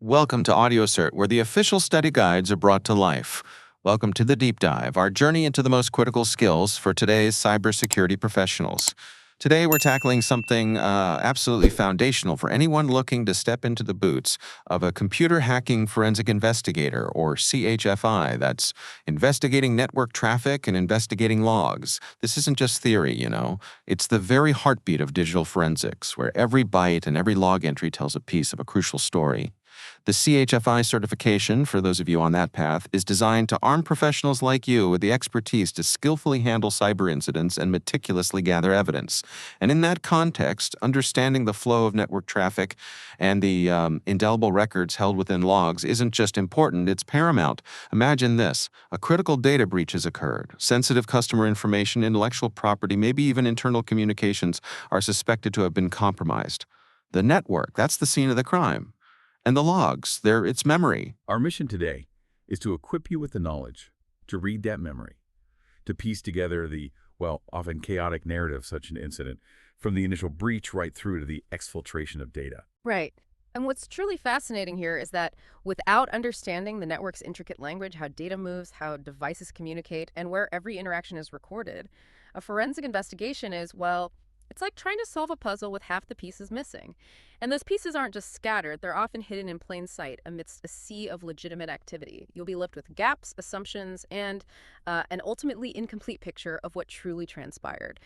Welcome to AudioCert, where the official study guides are brought to life. Welcome to the Deep Dive, our journey into the most critical skills for today's cybersecurity professionals. Today, we're tackling something absolutely foundational for anyone looking to step into the boots of a computer hacking forensic investigator, or CHFI. That's investigating network traffic and investigating logs. This isn't just theory, you know. It's the very heartbeat of digital forensics, where every byte and every log entry tells a piece of a crucial story. The CHFI certification, for those of you on that path, is designed to arm professionals like you with the expertise to skillfully handle cyber incidents and meticulously gather evidence. And in that context, understanding the flow of network traffic and the indelible records held within logs isn't just important, it's paramount. Imagine this: a critical data breach has occurred. Sensitive customer information, intellectual property, maybe even internal communications are suspected to have been compromised. The network, that's the scene of the crime. And the logs, they're its memory. Our mission today is to equip you with the knowledge to read that memory, to piece together the, often chaotic narrative of such an incident, from the initial breach right through to the exfiltration of data. Right. And what's truly fascinating here is that without understanding the network's intricate language, how data moves, how devices communicate, and where every interaction is recorded, a forensic investigation is, it's like trying to solve a puzzle with half the pieces missing. And those pieces aren't just scattered, they're often hidden in plain sight amidst a sea of legitimate activity. You'll be left with gaps, assumptions, and an ultimately incomplete picture of what truly transpired.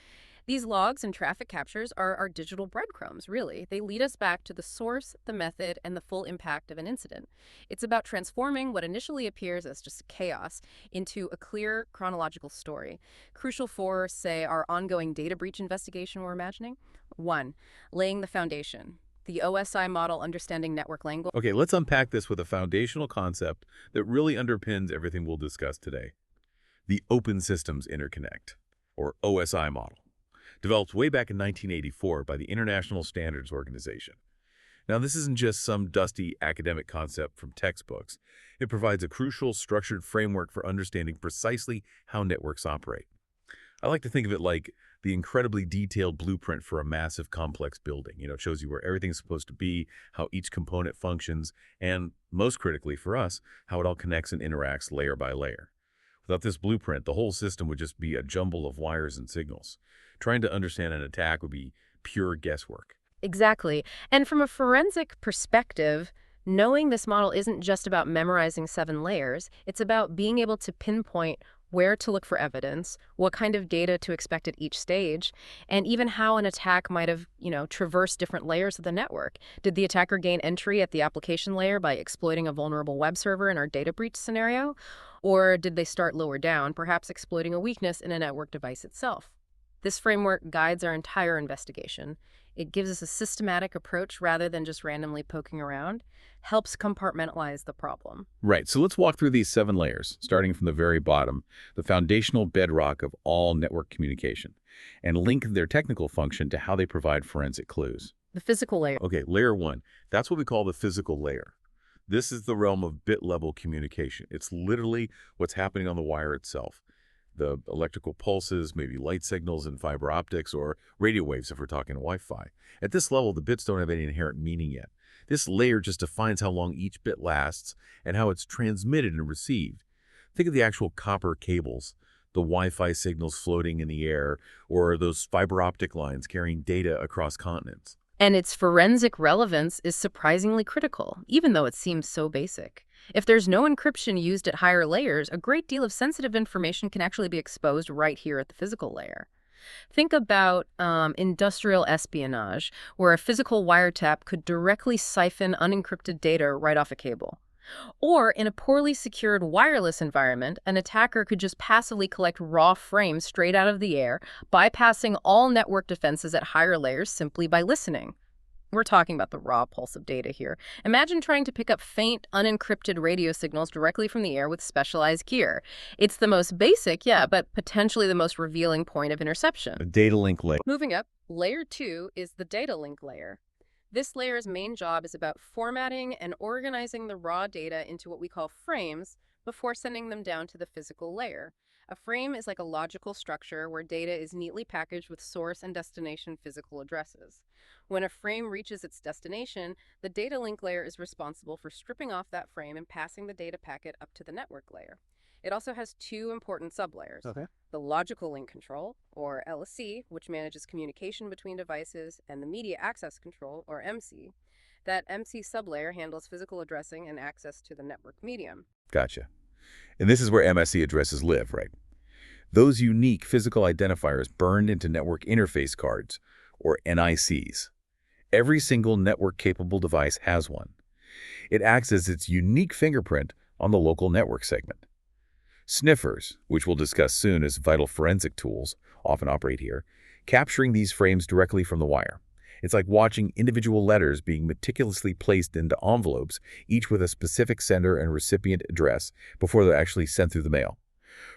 These logs and traffic captures are our digital breadcrumbs, really. They lead us back to the source, the method, and the full impact of an incident. It's about transforming what initially appears as just chaos into a clear chronological story. Crucial for, say, our ongoing data breach investigation we're imagining. 1. Laying the foundation. The OSI model understanding network language. Okay, let's unpack this with a foundational concept that really underpins everything we'll discuss today. The Open Systems Interconnect, or OSI model, developed way back in 1984 by the International Standards Organization. Now, this isn't just some dusty academic concept from textbooks. It provides a crucial, structured framework for understanding precisely how networks operate. I like to think of it like the incredibly detailed blueprint for a massive, complex building. It shows you where everything's supposed to be, how each component functions, and, most critically for us, how it all connects and interacts layer by layer. Without this blueprint, the whole system would just be a jumble of wires and signals. Trying to understand an attack would be pure guesswork. Exactly. And from a forensic perspective, knowing this model isn't just about memorizing 7 layers, it's about being able to pinpoint where to look for evidence, what kind of data to expect at each stage, and even how an attack might have, traversed different layers of the network. Did the attacker gain entry at the application layer by exploiting a vulnerable web server in our data breach scenario? Or did they start lower down, perhaps exploiting a weakness in a network device itself? This framework guides our entire investigation. It gives us a systematic approach rather than just randomly poking around, helps compartmentalize the problem. Right, so let's walk through these 7 layers, starting from the very bottom, the foundational bedrock of all network communication, and link their technical function to how they provide forensic clues. The physical layer. Okay, layer 1, that's what we call the physical layer. This is the realm of bit-level communication. It's literally what's happening on the wire itself. The electrical pulses, maybe light signals in fiber optics, or radio waves if we're talking Wi-Fi. At this level, the bits don't have any inherent meaning yet. This layer just defines how long each bit lasts and how it's transmitted and received. Think of the actual copper cables, the Wi-Fi signals floating in the air, or those fiber optic lines carrying data across continents. And its forensic relevance is surprisingly critical, even though it seems so basic. If there's no encryption used at higher layers, a great deal of sensitive information can actually be exposed right here at the physical layer. Think about industrial espionage, where a physical wiretap could directly siphon unencrypted data right off a cable. Or in a poorly secured wireless environment, an attacker could just passively collect raw frames straight out of the air, bypassing all network defenses at higher layers simply by listening. We're talking about the raw pulse of data here. Imagine trying to pick up faint, unencrypted radio signals directly from the air with specialized gear. It's the most basic, but potentially the most revealing point of interception. A data link layer. Moving up, layer 2 is the data link layer. This layer's main job is about formatting and organizing the raw data into what we call frames before sending them down to the physical layer. A frame is like a logical structure where data is neatly packaged with source and destination physical addresses. When a frame reaches its destination, the data link layer is responsible for stripping off that frame and passing the data packet up to the network layer. It also has two important sublayers. Okay. The logical link control, or LSC, which manages communication between devices, and the media access control, or MC. That MC sublayer handles physical addressing and access to the network medium. Gotcha. And this is where MSC addresses live, right? Those unique physical identifiers burned into network interface cards, or NICs. Every single network-capable device has one. It acts as its unique fingerprint on the local network segment. Sniffers, which we'll discuss soon as vital forensic tools, often operate here, capturing these frames directly from the wire. It's like watching individual letters being meticulously placed into envelopes, each with a specific sender and recipient address, before they're actually sent through the mail.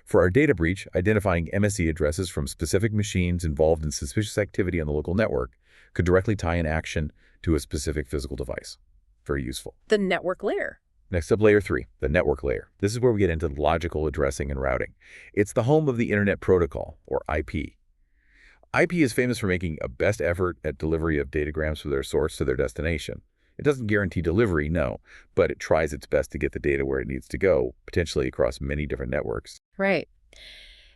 For our data breach, identifying MSE addresses from specific machines involved in suspicious activity on the local network could directly tie an action to a specific physical device. Very useful. The network layer. Next up, layer 3, the network layer. This is where we get into logical addressing and routing. It's the home of the Internet Protocol, or IP. IP is famous for making a best effort at delivery of datagrams from their source to their destination. It doesn't guarantee delivery, no, but it tries its best to get the data where it needs to go, potentially across many different networks. Right.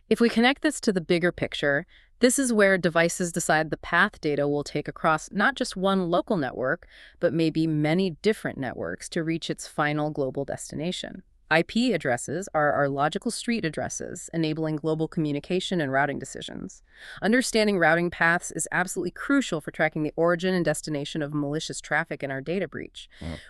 If we connect this to the bigger picture, this is where devices decide the path data will take across not just one local network, but maybe many different networks to reach its final global destination. IP addresses are our logical street addresses, enabling global communication and routing decisions. Understanding routing paths is absolutely crucial for tracking the origin and destination of malicious traffic in our data breach.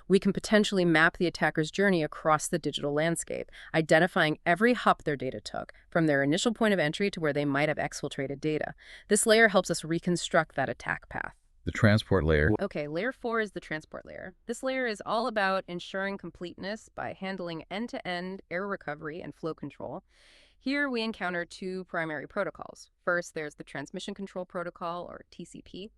We can potentially map the attacker's journey across the digital landscape, identifying every hop their data took, from their initial point of entry to where they might have exfiltrated data. This layer helps us reconstruct that attack path. The transport layer. Okay, layer 4 is the transport layer. This layer is all about ensuring completeness by handling end-to-end error recovery and flow control. Here we encounter two primary protocols. First, there's the Transmission Control Protocol, or TCP.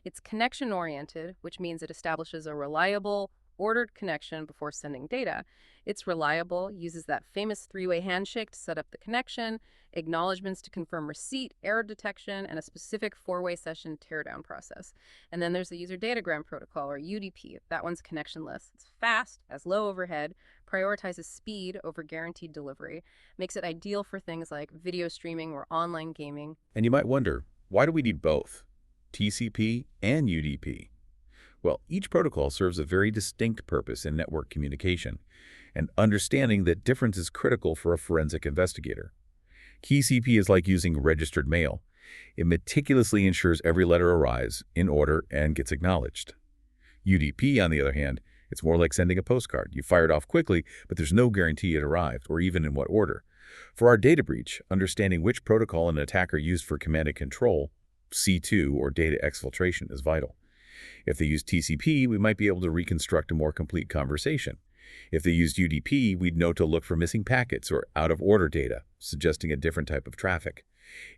It's connection-oriented, which means it establishes a reliable, ordered connection before sending data. It's reliable, uses that famous three-way handshake to set up the connection, acknowledgments to confirm receipt, error detection, and a specific four-way session teardown process. And then there's the User Datagram Protocol, or UDP. That one's connectionless. It's fast, has low overhead, prioritizes speed over guaranteed delivery, makes it ideal for things like video streaming or online gaming. And you might wonder, why do we need both, TCP and UDP? Well, each protocol serves a very distinct purpose in network communication, and understanding that difference is critical for a forensic investigator. TCP is like using registered mail. It meticulously ensures every letter arrives in order and gets acknowledged. UDP, on the other hand, it's more like sending a postcard. You fire it off quickly, but there's no guarantee it arrived, or even in what order. For our data breach, understanding which protocol an attacker used for command and control, C2, or data exfiltration, is vital. If they used TCP, we might be able to reconstruct a more complete conversation. If they used UDP, we'd know to look for missing packets or out-of-order data, suggesting a different type of traffic.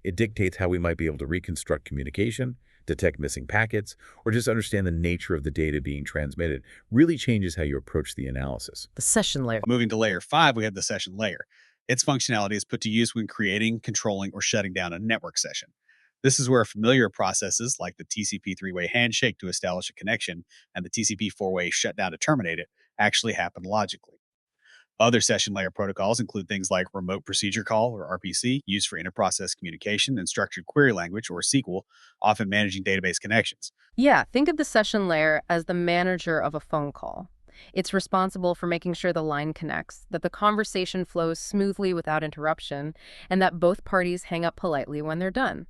It dictates how we might be able to reconstruct communication, detect missing packets, or just understand the nature of the data being transmitted. Really changes how you approach the analysis. The session layer. Moving to layer 5, we have the session layer. Its functionality is put to use when creating, controlling, or shutting down a network session. This is where familiar processes like the TCP three-way handshake to establish a connection and the TCP four-way shutdown to terminate it actually happen logically. Other session layer protocols include things like remote procedure call, or RPC, used for inter-process communication, and structured query language, or SQL, often managing database connections. Yeah, think of the session layer as the manager of a phone call. It's responsible for making sure the line connects, that the conversation flows smoothly without interruption, and that both parties hang up politely when they're done.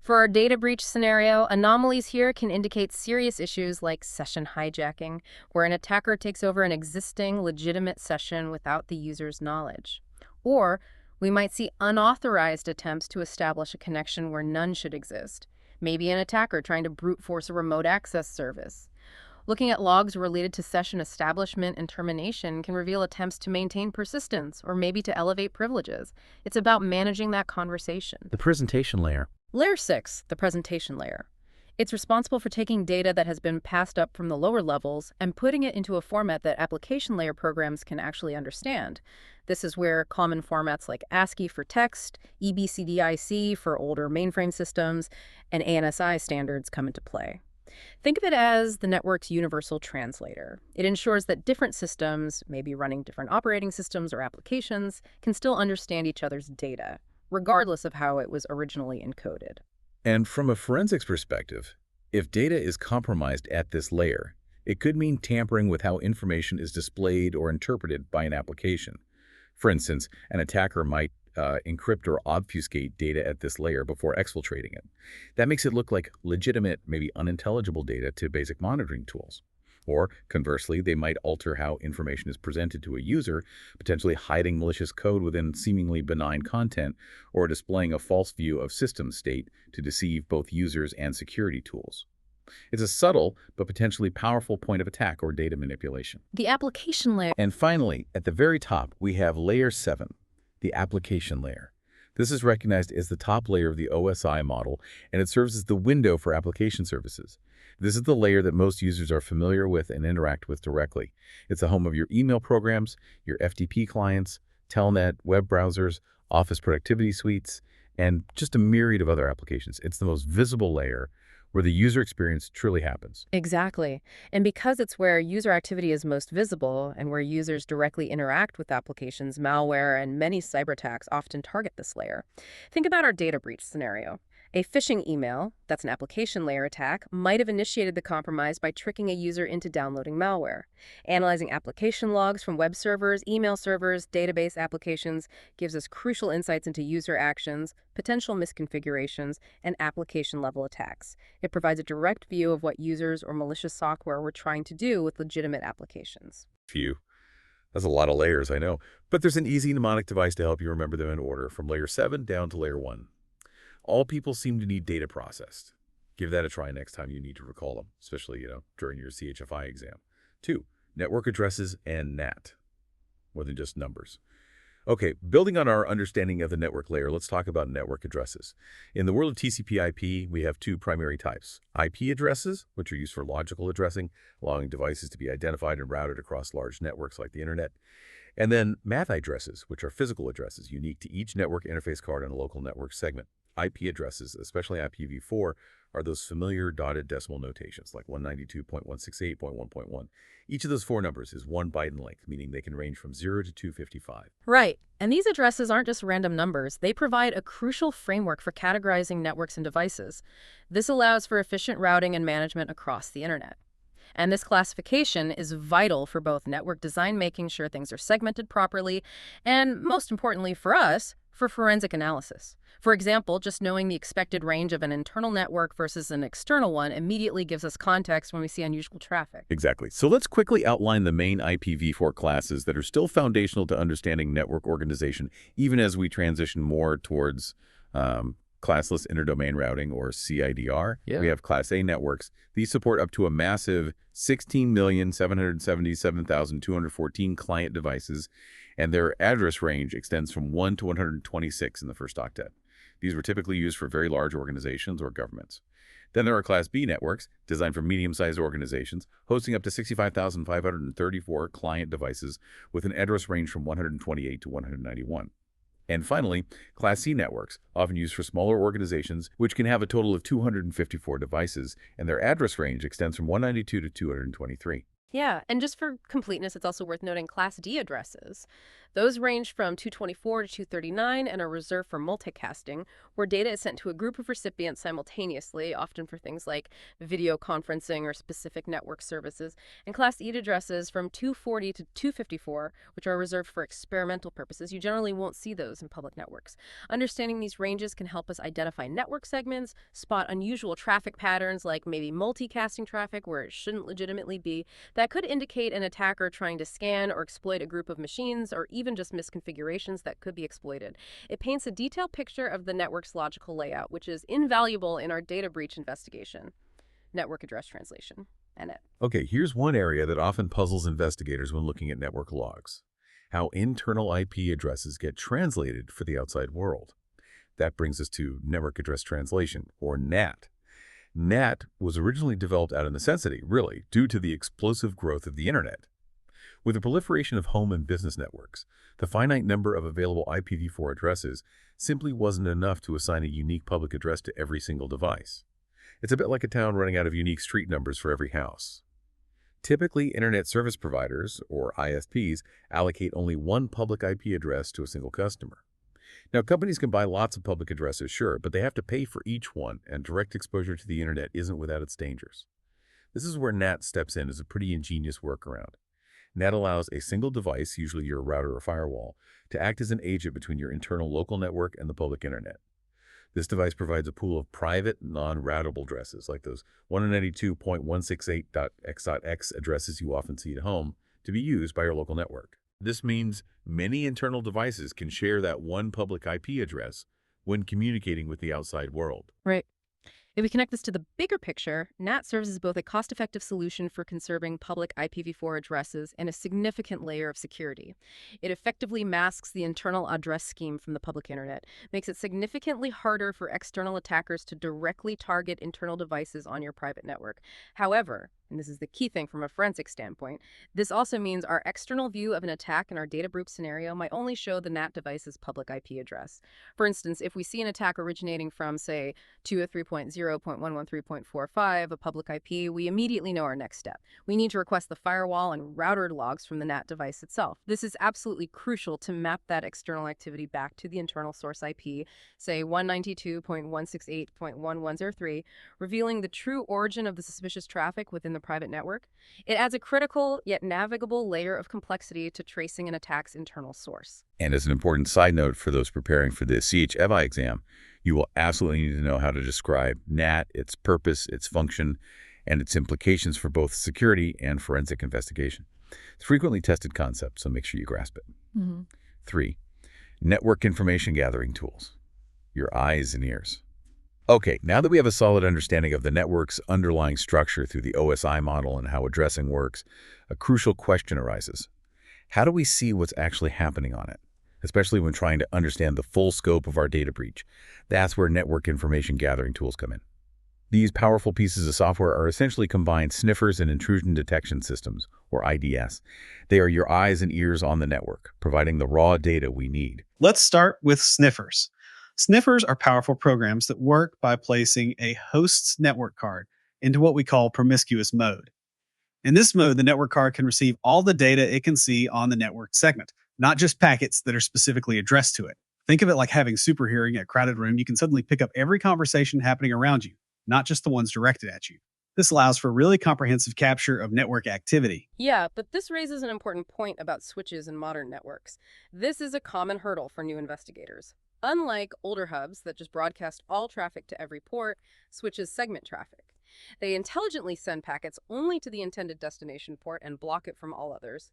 For our data breach scenario, anomalies here can indicate serious issues like session hijacking, where an attacker takes over an existing legitimate session without the user's knowledge. Or we might see unauthorized attempts to establish a connection where none should exist. Maybe an attacker trying to brute force a remote access service. Looking at logs related to session establishment and termination can reveal attempts to maintain persistence or maybe to elevate privileges. It's about managing that conversation. The presentation layer. Layer 6, the presentation layer. It's responsible for taking data that has been passed up from the lower levels and putting it into a format that application layer programs can actually understand. This is where common formats like ASCII for text, EBCDIC for older mainframe systems, and ANSI standards come into play. Think of it as the network's universal translator. It ensures that different systems, maybe running different operating systems or applications, can still understand each other's data, regardless of how it was originally encoded. And from a forensics perspective, if data is compromised at this layer, it could mean tampering with how information is displayed or interpreted by an application. For instance, an attacker might encrypt or obfuscate data at this layer before exfiltrating it. That makes it look like legitimate, maybe unintelligible data to basic monitoring tools. Or, conversely, they might alter how information is presented to a user, potentially hiding malicious code within seemingly benign content, or displaying a false view of system state to deceive both users and security tools. It's a subtle but potentially powerful point of attack or data manipulation. The application layer. And finally, at the very top, we have Layer 7, the application layer. This is recognized as the top layer of the OSI model, and it serves as the window for application services. This is the layer that most users are familiar with and interact with directly. It's the home of your email programs, your FTP clients, Telnet, web browsers, Office productivity suites, and just a myriad of other applications. It's the most visible layer where the user experience truly happens. Exactly. And because it's where user activity is most visible and where users directly interact with applications, malware and many cyber attacks often target this layer. Think about our data breach scenario. A phishing email, that's an application layer attack, might have initiated the compromise by tricking a user into downloading malware. Analyzing application logs from web servers, email servers, database applications gives us crucial insights into user actions, potential misconfigurations, and application-level attacks. It provides a direct view of what users or malicious software were trying to do with legitimate applications. Phew. That's a lot of layers, I know. But there's an easy mnemonic device to help you remember them in order, from layer 7 down to layer 1. All people seem to need data processed. Give that a try next time you need to recall them, especially, during your CHFI exam. 2, network addresses and NAT, more than just numbers. Okay, building on our understanding of the network layer, let's talk about network addresses. In the world of TCP/IP, we have two primary types. IP addresses, which are used for logical addressing, allowing devices to be identified and routed across large networks like the internet. And then MAC addresses, which are physical addresses unique to each network interface card in a local network segment. IP addresses, especially IPv4, are those familiar dotted decimal notations like 192.168.1.1. Each of those 4 numbers is 1 byte in length, meaning they can range from 0 to 255. Right. And these addresses aren't just random numbers. They provide a crucial framework for categorizing networks and devices. This allows for efficient routing and management across the internet. And this classification is vital for both network design, making sure things are segmented properly, and most importantly for us, for forensic analysis. For example, just knowing the expected range of an internal network versus an external one immediately gives us context when we see unusual traffic. Exactly. So let's quickly outline the main IPv4 classes that are still foundational to understanding network organization, even as we transition more towards classless interdomain routing, or CIDR. Yeah. We have Class A networks. These support up to a massive 16,777,214 client devices, and their address range extends from 1 to 126 in the first octet. These were typically used for very large organizations or governments. Then there are Class B networks, designed for medium-sized organizations, hosting up to 65,534 client devices with an address range from 128 to 191. And finally, Class C networks, often used for smaller organizations, which can have a total of 254 devices, and their address range extends from 192 to 223. Yeah, and just for completeness, it's also worth noting Class D addresses. Those range from 224 to 239 and are reserved for multicasting, where data is sent to a group of recipients simultaneously, often for things like video conferencing or specific network services. And Class E addresses from 240 to 254, which are reserved for experimental purposes. You generally won't see those in public networks. Understanding these ranges can help us identify network segments, spot unusual traffic patterns like maybe multicasting traffic where it shouldn't legitimately be. That could indicate an attacker trying to scan or exploit a group of machines, or even just misconfigurations that could be exploited. It paints a detailed picture of the network's logical layout, which is invaluable in our data breach investigation. Network address translation, NAT. Okay, here's one area that often puzzles investigators when looking at network logs: how internal IP addresses get translated for the outside world. That brings us to network address translation, or NAT. NAT was originally developed out of necessity, really, due to the explosive growth of the Internet. With the proliferation of home and business networks, the finite number of available IPv4 addresses simply wasn't enough to assign a unique public address to every single device. It's a bit like a town running out of unique street numbers for every house. Typically, Internet Service Providers, or ISPs, allocate only one public IP address to a single customer. Now, companies can buy lots of public addresses, sure, but they have to pay for each one, and direct exposure to the Internet isn't without its dangers. This is where NAT steps in as a pretty ingenious workaround. NAT allows a single device, usually your router or firewall, to act as an agent between your internal local network and the public Internet. This device provides a pool of private, non-routable addresses, like those 192.168.x.x addresses you often see at home, to be used by your local network. This means many internal devices can share that one public IP address when communicating with the outside world. Right. If we connect this to the bigger picture, NAT serves as both a cost-effective solution for conserving public IPv4 addresses and a significant layer of security. It effectively masks the internal address scheme from the public internet, makes it significantly harder for external attackers to directly target internal devices on your private network. However, and this is the key thing from a forensic standpoint, this also means our external view of an attack in our data breach scenario might only show the NAT device's public IP address. For instance, if we see an attack originating from, say, 203.0.113.45, a public IP, we immediately know our next step. We need to request the firewall and router logs from the NAT device itself. This is absolutely crucial to map that external activity back to the internal source IP, say 192.168.1103, revealing the true origin of the suspicious traffic within the private network. It adds a critical yet navigable layer of complexity to tracing an attack's internal source. And as an important side note for those preparing for the CHFI exam, you will absolutely need to know how to describe NAT, its purpose, its function, and its implications for both security and forensic investigation. It's a frequently tested concept, so make sure you grasp it. 3. Network information gathering tools. Your eyes and ears. Okay, now that we have a solid understanding of the network's underlying structure through the OSI model and how addressing works, a crucial question arises. How do we see what's actually happening on it, especially when trying to understand the full scope of our data breach? That's where network information gathering tools come in. These powerful pieces of software are essentially combined Sniffers and intrusion detection systems, or IDS. They are your eyes and ears on the network, providing the raw data we need. Let's start with Sniffers. Sniffers are powerful programs that work by placing a host's network card into what we call promiscuous mode. In this mode, the network card can receive all the data it can see on the network segment, not just packets that are specifically addressed to it. Think of it like having super hearing at a crowded room. You can suddenly pick up every conversation happening around you, not just the ones directed at you. This allows for really comprehensive capture of network activity. Yeah, but this raises an important point about switches in modern networks. This is a common hurdle for new investigators. Unlike older hubs that just broadcast all traffic to every port, switches segment traffic. They intelligently send packets only to the intended destination port and block it from all others.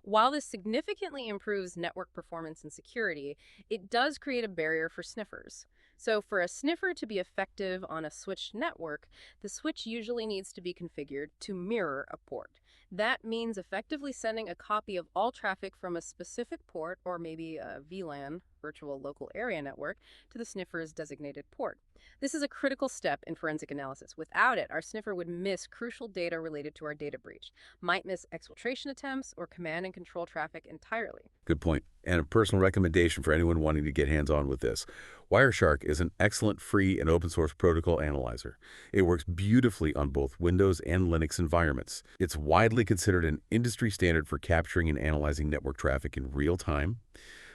While this significantly improves network performance and security, it does create a barrier for sniffers. So for a sniffer to be effective on a switched network, the switch usually needs to be configured to mirror a port. That means effectively sending a copy of all traffic from a specific port, or maybe a VLAN, virtual local area network, to the sniffer's designated port. This is a critical step in forensic analysis. Without it, our sniffer would miss crucial data related to our data breach, might miss exfiltration attempts or command and control traffic entirely. Good point. And a personal recommendation for anyone wanting to get hands-on with this. Wireshark is an excellent free and open source protocol analyzer. It works beautifully on both Windows and Linux environments. It's widely considered an industry standard for capturing and analyzing network traffic in real time,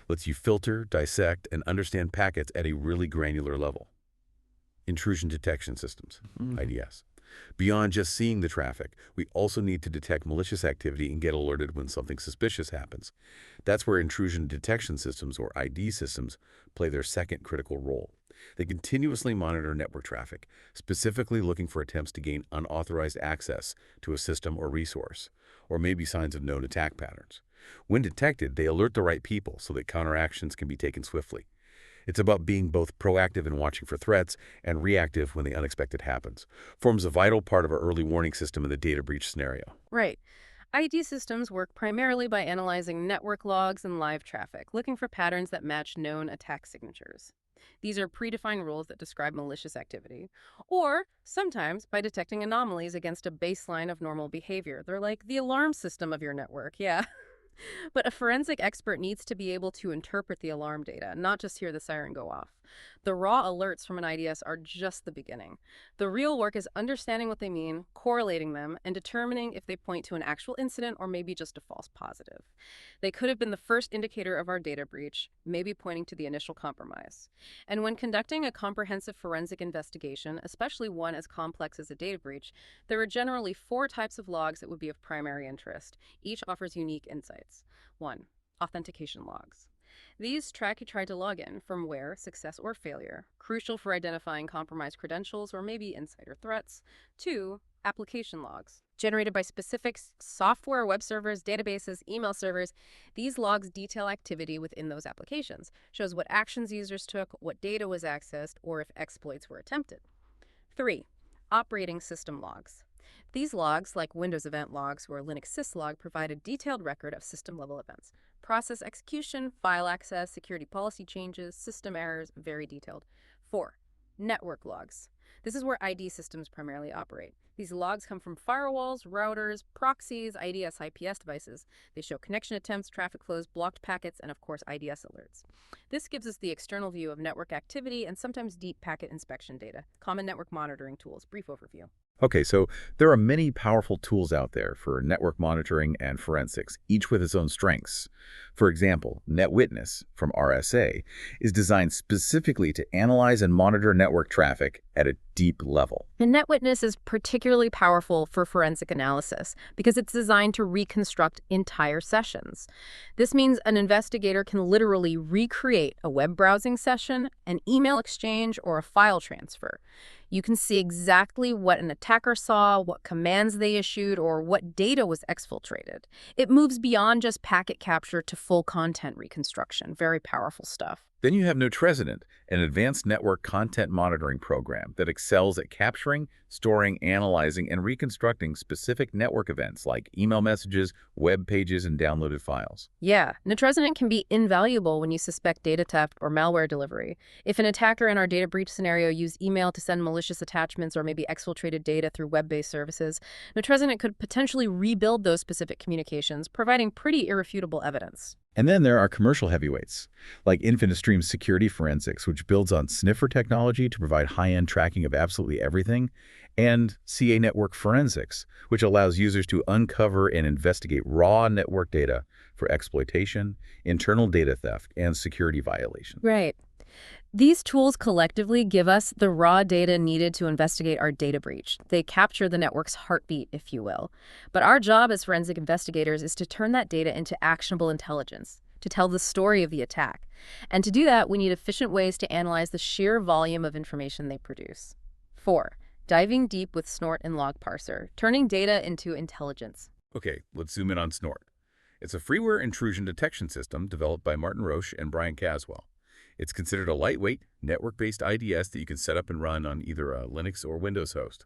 lets you filter, dissect, and understand packets at a really granular level. Intrusion detection systems, IDS. Beyond just seeing the traffic, we also need to detect malicious activity and get alerted when something suspicious happens. That's where intrusion detection systems, or ID systems, play their second critical role. They continuously monitor network traffic, specifically looking for attempts to gain unauthorized access to a system or resource, or maybe signs of known attack patterns. When detected, they alert the right people so that counteractions can be taken swiftly. It's about being both proactive in watching for threats and reactive when the unexpected happens. Forms a vital part of our early warning system in the data breach scenario. Right. ID systems work primarily by analyzing network logs and live traffic, looking for patterns that match known attack signatures. These are predefined rules that describe malicious activity. Or sometimes by detecting anomalies against a baseline of normal behavior. They're like the alarm system of your network, yeah. But a forensic expert needs to be able to interpret the alarm data, not just hear the siren go off. The raw alerts from an IDS are just the beginning. The real work is understanding what they mean, correlating them, and determining if they point to an actual incident or maybe just a false positive. They could have been the first indicator of our data breach, maybe pointing to the initial compromise. And when conducting a comprehensive forensic investigation, especially one as complex as a data breach, there are generally 4 types of logs that would be of primary interest. Each offers unique insights. 1. Authentication logs. These track who tried to log in, from where, success or failure, crucial for identifying compromised credentials or maybe insider threats. 2. Application logs, generated by specific software, web servers, databases, email servers. These logs detail activity within those applications, shows what actions users took, what data was accessed, or if exploits were attempted. 3. Operating system logs. These logs, like Windows event logs or Linux syslog, provide a detailed record of system-level events. Process execution, file access, security policy changes, system errors, very detailed. 4. Network logs. This is where ID systems primarily operate. These logs come from firewalls, routers, proxies, IDS, IPS devices. They show connection attempts, traffic flows, blocked packets, and of course IDS alerts. This gives us the external view of network activity and sometimes deep packet inspection data. Common network monitoring tools. Brief overview. Okay, so there are many powerful tools out there for network monitoring and forensics, each with its own strengths. For example, NetWitness from RSA is designed specifically to analyze and monitor network traffic at a deep level. And NetWitness is particularly powerful for forensic analysis because it's designed to reconstruct entire sessions. This means an investigator can literally recreate a web browsing session, an email exchange, or a file transfer. You can see exactly what an attacker saw, what commands they issued, or what data was exfiltrated. It moves beyond just packet capture to full content reconstruction. Very powerful stuff. Then you have Notresident, an advanced network content monitoring program that excels at capturing, storing, analyzing, and reconstructing specific network events like email messages, web pages, and downloaded files. Yeah, Notresident can be invaluable when you suspect data theft or malware delivery. If an attacker in our data breach scenario used email to send malicious attachments or maybe exfiltrated data through web-based services, Notresident could potentially rebuild those specific communications, providing pretty irrefutable evidence. And then there are commercial heavyweights, like InfiniteStream's security forensics, which builds on Sniffer technology to provide high-end tracking of absolutely everything, and CA Network Forensics, which allows users to uncover and investigate raw network data for exploitation, internal data theft, and security violations. Right. These tools collectively give us the raw data needed to investigate our data breach. They capture the network's heartbeat, if you will. But our job as forensic investigators is to turn that data into actionable intelligence, to tell the story of the attack. And to do that, we need efficient ways to analyze the sheer volume of information they produce. 4. Diving deep with Snort and Log Parser, turning data into intelligence. Okay, let's zoom in on Snort. It's a freeware intrusion detection system developed by Martin Roche and Brian Caswell. It's considered a lightweight, network-based IDS that you can set up and run on either a Linux or Windows host.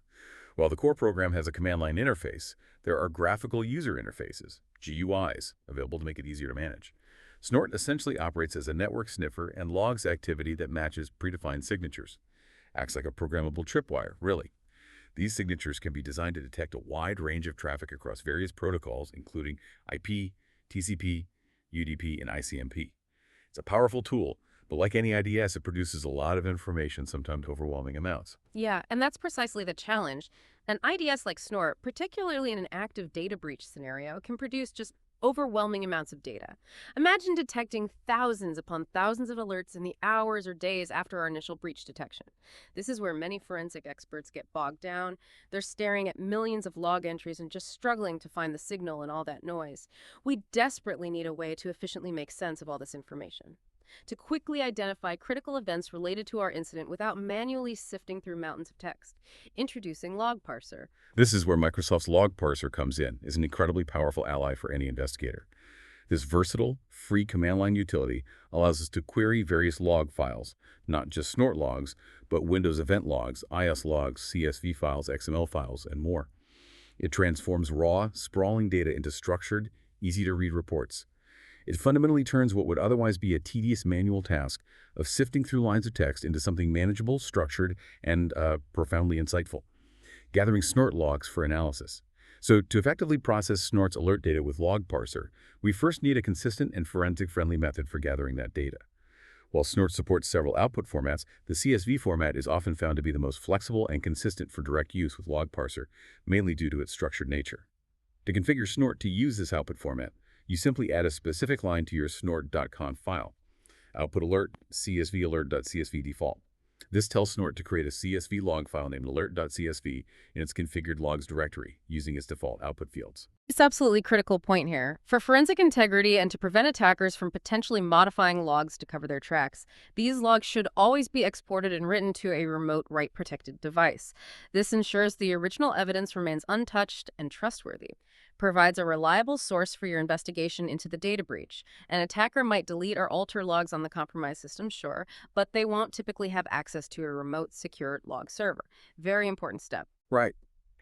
While the core program has a command line interface, there are graphical user interfaces, GUIs, available to make it easier to manage. Snort essentially operates as a network sniffer and logs activity that matches predefined signatures. Acts like a programmable tripwire, really. These signatures can be designed to detect a wide range of traffic across various protocols, including IP, TCP, UDP, and ICMP. It's a powerful tool, but like any IDS, it produces a lot of information, sometimes overwhelming amounts. Yeah, and that's precisely the challenge. An IDS like Snort, particularly in an active data breach scenario, can produce just overwhelming amounts of data. Imagine detecting thousands upon thousands of alerts in the hours or days after our initial breach detection. This is where many forensic experts get bogged down. They're staring at millions of log entries and just struggling to find the signal in all that noise. We desperately need a way to efficiently make sense of all this information, to quickly identify critical events related to our incident without manually sifting through mountains of text. Introducing Log Parser. This is where Microsoft's Log Parser comes in, as an incredibly powerful ally for any investigator. This versatile, free command line utility allows us to query various log files, not just Snort logs, but Windows event logs, IS logs, CSV files, XML files, and more. It transforms raw, sprawling data into structured, easy-to-read reports. It fundamentally turns what would otherwise be a tedious manual task of sifting through lines of text into something manageable, structured, and profoundly insightful, gathering Snort logs for analysis. So to effectively process Snort's alert data with Log Parser, we first need a consistent and forensic-friendly method for gathering that data. While Snort supports several output formats, the CSV format is often found to be the most flexible and consistent for direct use with Log Parser, mainly due to its structured nature. To configure Snort to use this output format, you simply add a specific line to your snort.conf file. Output alert, CSV alert.csv default. This tells Snort to create a CSV log file named alert.csv in its configured logs directory, using its default output fields. It's absolutely critical point here. For forensic integrity and to prevent attackers from potentially modifying logs to cover their tracks, these logs should always be exported and written to a remote write-protected device. This ensures the original evidence remains untouched and trustworthy, provides a reliable source for your investigation into the data breach. An attacker might delete or alter logs on the compromised system, sure, but they won't typically have access to a remote, secure log server. Very important step. Right.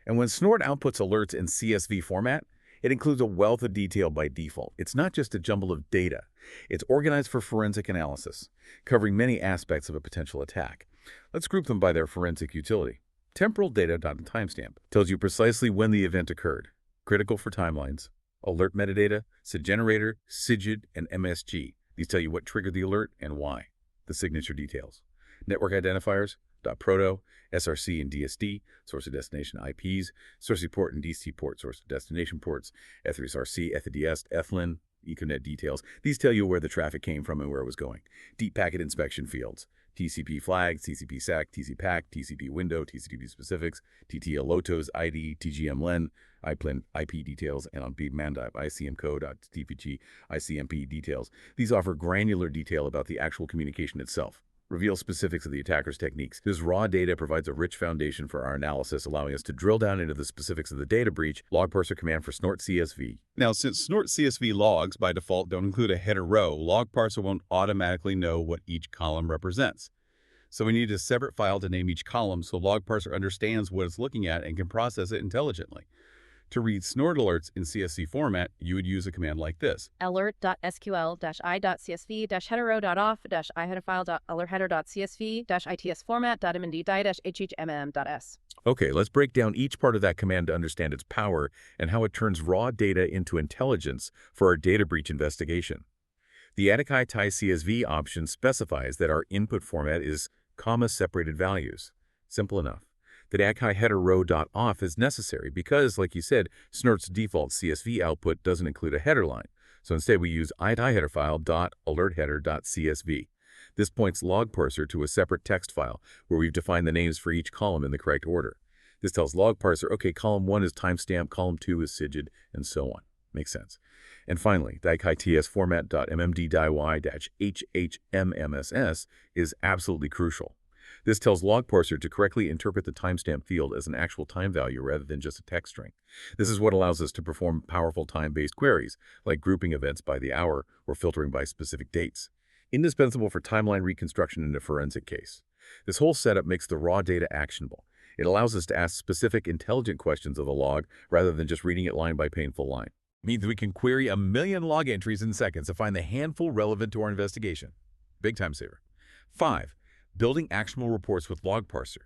And when Snort outputs alerts in CSV format, it includes a wealth of detail by default. It's not just a jumble of data. It's organized for forensic analysis, covering many aspects of a potential attack. Let's group them by their forensic utility. Temporal data.timestamp tells you precisely when the event occurred, critical for timelines. Alert metadata, SID generator, SIGID, and MSG. These tell you what triggered the alert and why. The signature details. Network identifiers, .proto, SRC and DSD, source of destination IPs, source port and DC port, source of destination ports, Eth3SRC, EthDS, Ethlin, Ethernet details. These tell you where the traffic came from and where it was going. Deep packet inspection fields, TCP flags, TCP SAC, TCPAC, TCP window, TCP specifics, TTL LOTOS, ID, TGM LEN, IPLIN, IP details, and on BMANDIVE, ICM code, TPG, ICMP details. These offer granular detail about the actual communication itself. Reveal specifics of the attacker's techniques. This raw data provides a rich foundation for our analysis, allowing us to drill down into the specifics of the data breach. Log parser command for Snort CSV. Now, since Snort CSV logs by default don't include a header row, Log Parser won't automatically know what each column represents. So we need a separate file to name each column so Log Parser understands what it's looking at and can process it intelligently. To read Snort alerts in CSV format, you would use a command like this. alert.sql-i.csv-headerrow.off-iheaderfile.alertheader.csv-its format.md-hmm.s. Okay, let's break down each part of that command to understand its power and how it turns raw data into intelligence for our data breach investigation. The Auditing CSV option specifies that our input format is comma-separated values. Simple enough. The ACI header row.off is necessary because, like you said, Snort's default CSV output doesn't include a header line. So instead we use itiheaderfile.alertheader.csv. This points Log Parser to a separate text file where we've defined the names for each column in the correct order. This tells Log Parser, okay, column 1 is timestamp, column 2 is SIGID, and so on. Makes sense. And finally, the IKTS format.mmd-dy-hhmmss is absolutely crucial. This tells Log Parser to correctly interpret the timestamp field as an actual time value rather than just a text string. This is what allows us to perform powerful time-based queries, like grouping events by the hour or filtering by specific dates. Indispensable for timeline reconstruction in a forensic case. This whole setup makes the raw data actionable. It allows us to ask specific, intelligent questions of the log rather than just reading it line by painful line. Means we can query 1 million log entries in seconds to find the handful relevant to our investigation. Big time saver. 5. Building actionable reports with Log Parser.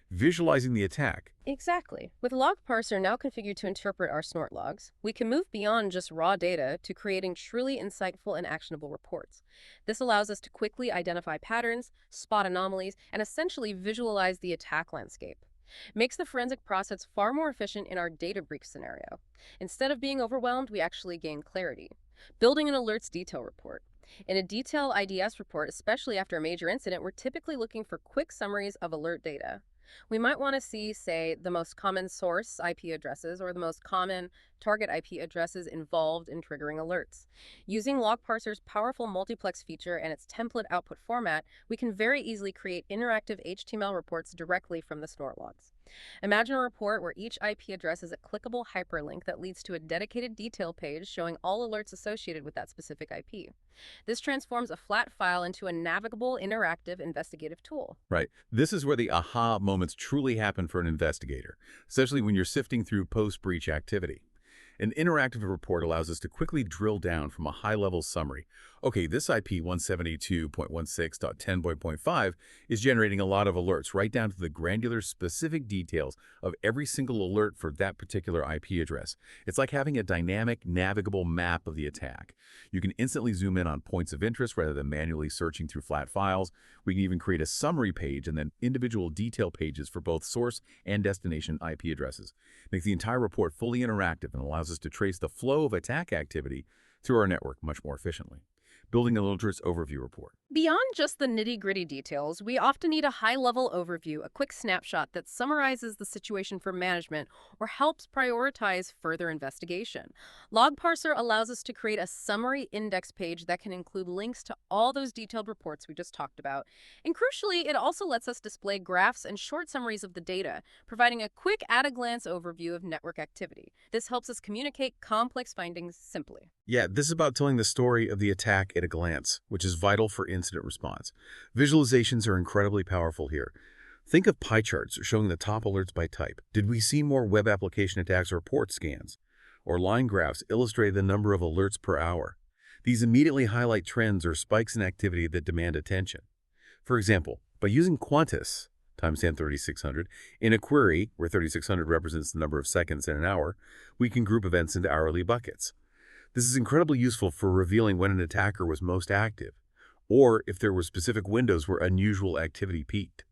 Visualizing the attack. Exactly. With Log Parser now configured to interpret our Snort logs, we can move beyond just raw data to creating truly insightful and actionable reports. This allows us to quickly identify patterns, spot anomalies, and essentially visualize the attack landscape. Makes the forensic process far more efficient in our data breach scenario. Instead of being overwhelmed, we actually gain clarity. Building an alerts detail report. In a detailed IDS report, especially after a major incident, we're typically looking for quick summaries of alert data. We might want to see, say, the most common source IP addresses or the most common target IP addresses involved in triggering alerts. Using Log Parser's powerful multiplex feature and its template output format, we can very easily create interactive HTML reports directly from the Snort logs. Imagine a report where each IP address is a clickable hyperlink that leads to a dedicated detail page showing all alerts associated with that specific IP. This transforms a flat file into a navigable, interactive, investigative tool. Right. This is where the aha moments truly happen for an investigator, especially when you're sifting through post-breach activity. An interactive report allows us to quickly drill down from a high-level summary. Okay, this IP 172.16.10.5 is generating a lot of alerts, right down to the granular specific details of every single alert for that particular IP address. It's like having a dynamic, navigable map of the attack. You can instantly zoom in on points of interest rather than manually searching through flat files. We can even create a summary page and then individual detail pages for both source and destination IP addresses. Makes the entire report fully interactive and allows us to trace the flow of attack activity through our network much more efficiently. Building an alerts overview report. Beyond just the nitty-gritty details, we often need a high-level overview, a quick snapshot that summarizes the situation for management or helps prioritize further investigation. Log Parser allows us to create a summary index page that can include links to all those detailed reports we just talked about. And crucially, it also lets us display graphs and short summaries of the data, providing a quick at-a-glance overview of network activity. This helps us communicate complex findings simply. Yeah, this is about telling the story of the attack at a glance, which is vital for incident response. Visualizations are incredibly powerful here. Think of pie charts showing the top alerts by type. Did we see more web application attacks or port scans? Or line graphs illustrate the number of alerts per hour. These immediately highlight trends or spikes in activity that demand attention. For example, by using Quantis, timestamp 3600, in a query where 3600 represents the number of seconds in an hour, we can group events into hourly buckets. This is incredibly useful for revealing when an attacker was most active, or if there were specific windows where unusual activity peaked.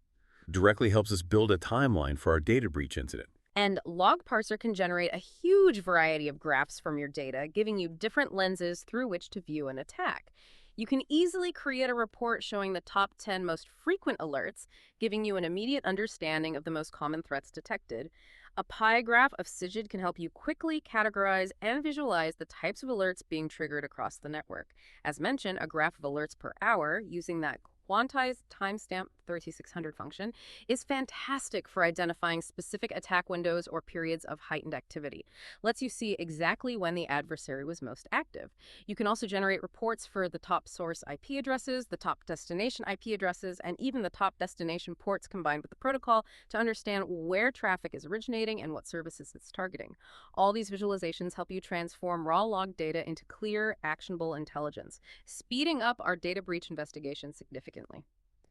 Directly helps us build a timeline for our data breach incident. And Log Parser can generate a huge variety of graphs from your data, giving you different lenses through which to view an attack. You can easily create a report showing the top 10 most frequent alerts, giving you an immediate understanding of the most common threats detected. A pie graph of SIGID can help you quickly categorize and visualize the types of alerts being triggered across the network. As mentioned, a graph of alerts per hour using that quantized timestamp 3600 function is fantastic for identifying specific attack windows or periods of heightened activity. Lets you see exactly when the adversary was most active. You can also generate reports for the top source IP addresses, the top destination IP addresses, and even the top destination ports combined with the protocol to understand where traffic is originating and what services it's targeting. All these visualizations help you transform raw log data into clear, actionable intelligence, speeding up our data breach investigation significantly.